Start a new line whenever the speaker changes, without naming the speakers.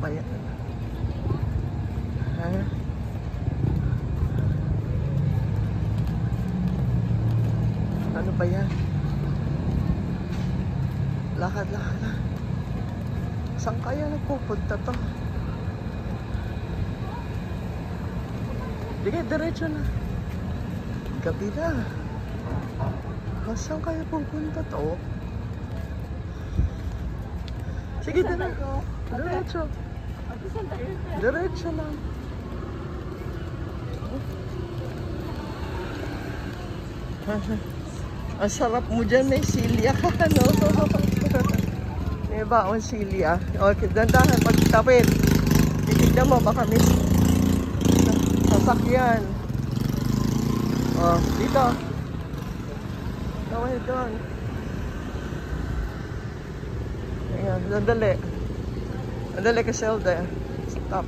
ba yan? Ha? Ano ba yan? Lakad-lakad na. Saan kaya nagpupunta to? Sige, diretso na. Gabi na. Saan kaya pupunta to? Sige, diretso. Diretso lang. Ang sarap mo dyan, may silya ka, no? May baon silya. Okay, dandahan, magtapit. Titignan mo, baka may sasakyan. Oh, dito. Tawag doon. Ayan, dandali. Dandali ka, Zelda. Stop.